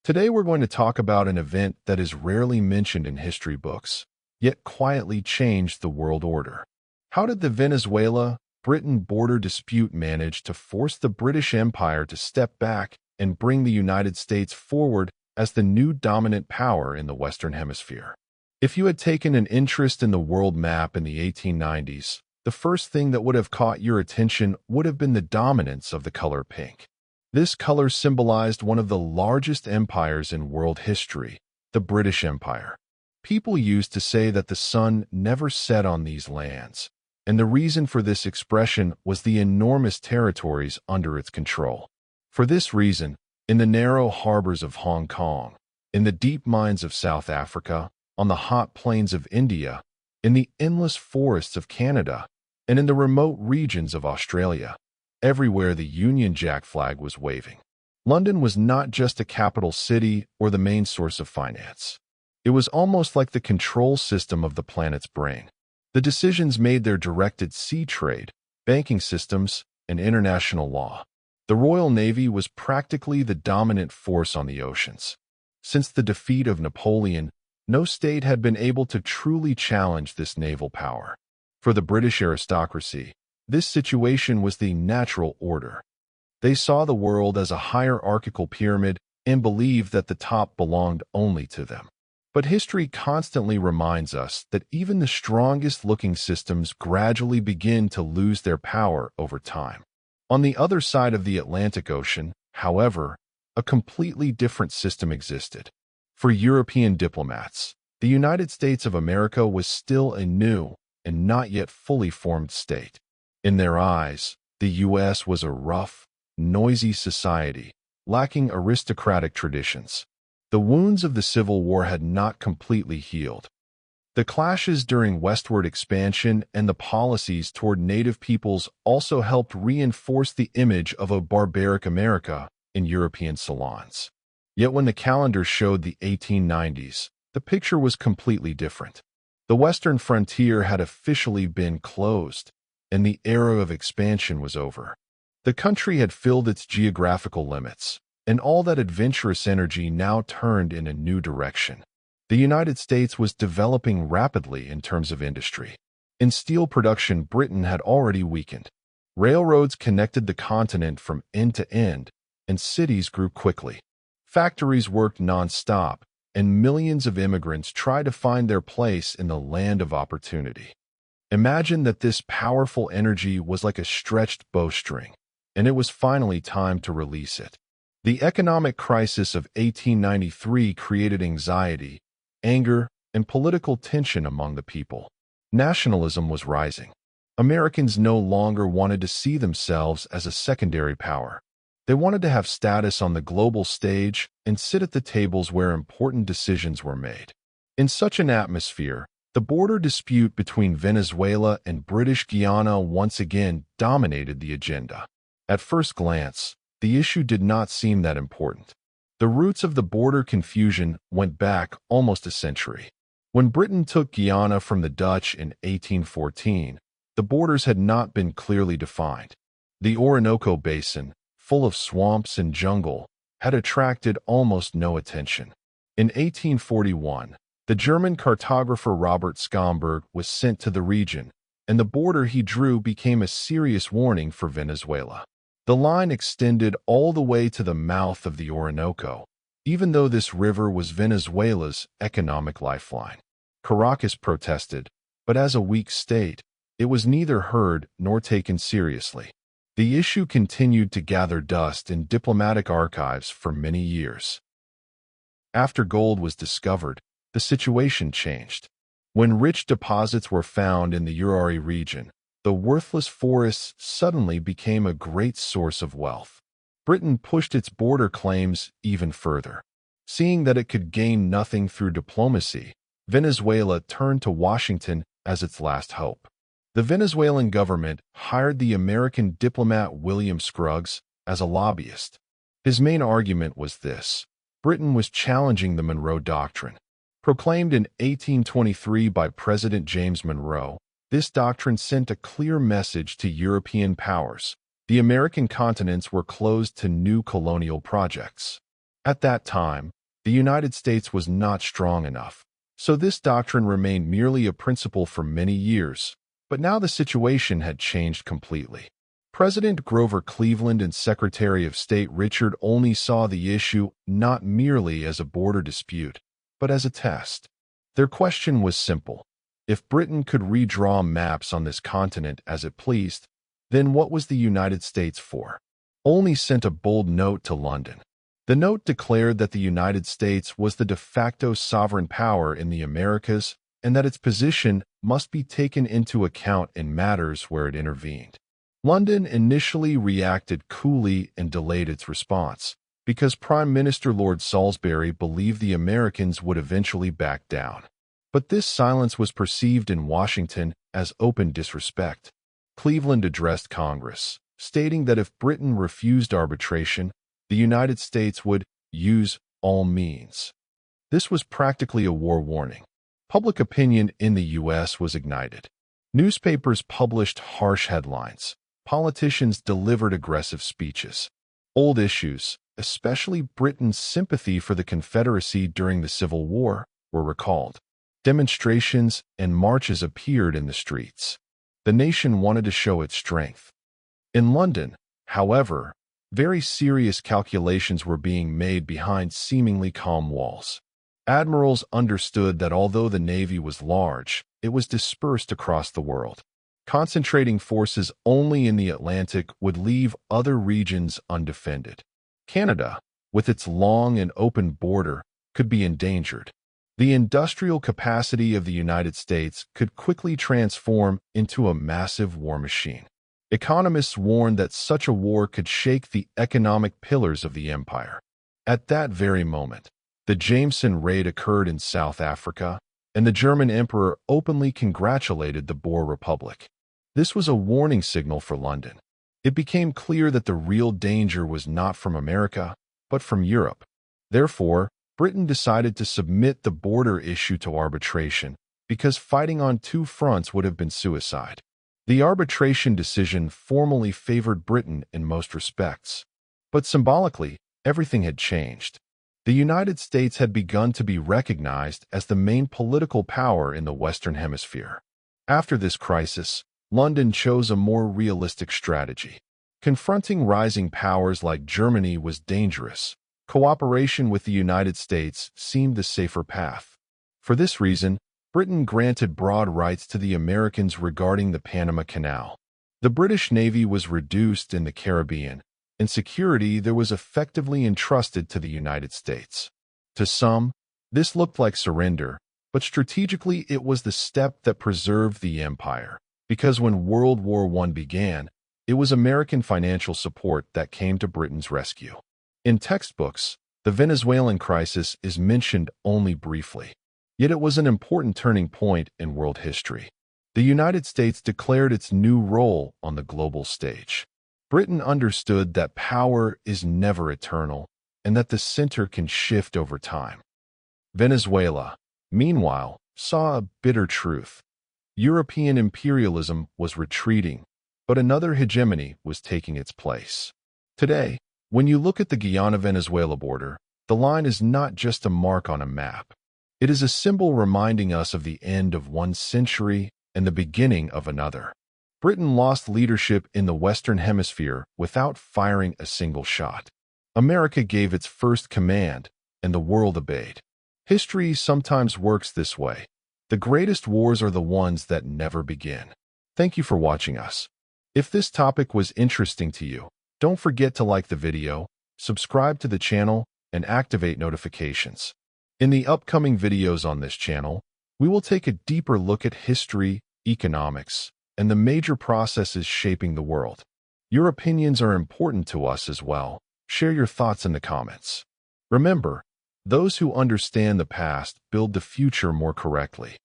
Today we're going to talk about an event that is rarely mentioned in history books, yet quietly changed the world order. How did the Venezuela-Britain border dispute manage to force the British Empire to step back and bring the United States forward as the new dominant power in the Western Hemisphere? If you had taken an interest in the world map in the 1890s, the first thing that would have caught your attention would have been the dominance of the color pink. This color symbolized one of the largest empires in world history, the British Empire. People used to say that the sun never set on these lands, and the reason for this expression was the enormous territories under its control. For this reason, in the narrow harbors of Hong Kong, in the deep mines of South Africa, on the hot plains of India, in the endless forests of Canada, and in the remote regions of Australia, everywhere the Union Jack flag was waving. London was not just a capital city or the main source of finance. It was almost like the control system of the planet's brain. The decisions made there directed sea trade, banking systems, and international law. The Royal Navy was practically the dominant force on the oceans. Since the defeat of Napoleon, no state had been able to truly challenge this naval power. For the British aristocracy, this situation was the natural order. They saw the world as a hierarchical pyramid and believed that the top belonged only to them. But history constantly reminds us that even the strongest-looking systems gradually begin to lose their power over time. On the other side of the Atlantic Ocean, however, a completely different system existed. For European diplomats, the United States of America was still a new and not yet fully formed state. In their eyes, the U.S. was a rough, noisy society, lacking aristocratic traditions. The wounds of the Civil War had not completely healed. The clashes during westward expansion and the policies toward native peoples also helped reinforce the image of a barbaric America in European salons. Yet when the calendar showed the 1890s, the picture was completely different. The western frontier had officially been closed, and the era of expansion was over. The country had filled its geographical limits, and all that adventurous energy now turned in a new direction. The United States was developing rapidly in terms of industry. In steel production, Britain had already weakened. Railroads connected the continent from end to end, and cities grew quickly. Factories worked non-stop, and millions of immigrants tried to find their place in the land of opportunity. Imagine that this powerful energy was like a stretched bowstring, and it was finally time to release it. The economic crisis of 1893 created anxiety, anger, and political tension among the people. Nationalism was rising. Americans no longer wanted to see themselves as a secondary power. They wanted to have status on the global stage and sit at the tables where important decisions were made. In such an atmosphere, the border dispute between Venezuela and British Guiana once again dominated the agenda. At first glance, the issue did not seem that important. The roots of the border confusion went back almost a century. When Britain took Guiana from the Dutch in 1814, the borders had not been clearly defined. The Orinoco Basin, full of swamps and jungle, had attracted almost no attention. In 1841, the German cartographer Robert Schomburg was sent to the region, and the border he drew became a serious warning for Venezuela. The line extended all the way to the mouth of the Orinoco, even though this river was Venezuela's economic lifeline. Caracas protested, but as a weak state, it was neither heard nor taken seriously. The issue continued to gather dust in diplomatic archives for many years. After gold was discovered, the situation changed. When rich deposits were found in the Urari region, the worthless forests suddenly became a great source of wealth. Britain pushed its border claims even further. Seeing that it could gain nothing through diplomacy, Venezuela turned to Washington as its last hope. The Venezuelan government hired the American diplomat William Scruggs as a lobbyist. His main argument was this: Britain was challenging the Monroe Doctrine. Proclaimed in 1823 by President James Monroe, this doctrine sent a clear message to European powers. The American continents were closed to new colonial projects. At that time, the United States was not strong enough. So this doctrine remained merely a principle for many years. But now the situation had changed completely. President Grover Cleveland and Secretary of State Richard Olney saw the issue not merely as a border dispute, but as a test. Their question was simple. If Britain could redraw maps on this continent as it pleased, then what was the United States for? Olney sent a bold note to London. The note declared that the United States was the de facto sovereign power in the Americas and that its position must be taken into account in matters where it intervened. London initially reacted coolly and delayed its response, because Prime Minister Lord Salisbury believed the Americans would eventually back down. But this silence was perceived in Washington as open disrespect. Cleveland addressed Congress, stating that if Britain refused arbitration, the United States would use all means. This was practically a war warning. Public opinion in the U.S. was ignited. Newspapers published harsh headlines. Politicians delivered aggressive speeches. Old issues, especially Britain's sympathy for the Confederacy during the Civil War, were recalled. Demonstrations and marches appeared in the streets. The nation wanted to show its strength. In London, however, very serious calculations were being made behind seemingly calm walls. Admirals understood that although the Navy was large, it was dispersed across the world. Concentrating forces only in the Atlantic would leave other regions undefended. Canada, with its long and open border, could be endangered. The industrial capacity of the United States could quickly transform into a massive war machine. Economists warned that such a war could shake the economic pillars of the empire. At that very moment, the Jameson raid occurred in South Africa, and the German emperor openly congratulated the Boer Republic. This was a warning signal for London. It became clear that the real danger was not from America, but from Europe. Therefore, Britain decided to submit the border issue to arbitration, because fighting on two fronts would have been suicide. The arbitration decision formally favored Britain in most respects. But symbolically, everything had changed. The United States had begun to be recognized as the main political power in the Western Hemisphere. After this crisis, London chose a more realistic strategy. Confronting rising powers like Germany was dangerous. Cooperation with the United States seemed the safer path. For this reason, Britain granted broad rights to the Americans regarding the Panama Canal. The British Navy was reduced in the Caribbean, and security there was effectively entrusted to the United States. To some, this looked like surrender, but strategically it was the step that preserved the empire. Because when World War I began, it was American financial support that came to Britain's rescue. In textbooks, the Venezuelan crisis is mentioned only briefly. Yet it was an important turning point in world history. The United States declared its new role on the global stage. Britain understood that power is never eternal and that the center can shift over time. Venezuela, meanwhile, saw a bitter truth. European imperialism was retreating, but another hegemony was taking its place. Today, when you look at the Guyana-Venezuela border, the line is not just a mark on a map. It is a symbol reminding us of the end of one century and the beginning of another. Britain lost leadership in the Western Hemisphere without firing a single shot. America gave its first command, and the world obeyed. History sometimes works this way. The greatest wars are the ones that never begin. Thank you for watching us. If this topic was interesting to you, don't forget to like the video, subscribe to the channel, and activate notifications. In the upcoming videos on this channel, we will take a deeper look at history, economics, and the major processes shaping the world. Your opinions are important to us as well. Share your thoughts in the comments. Remember, those who understand the past build the future more correctly.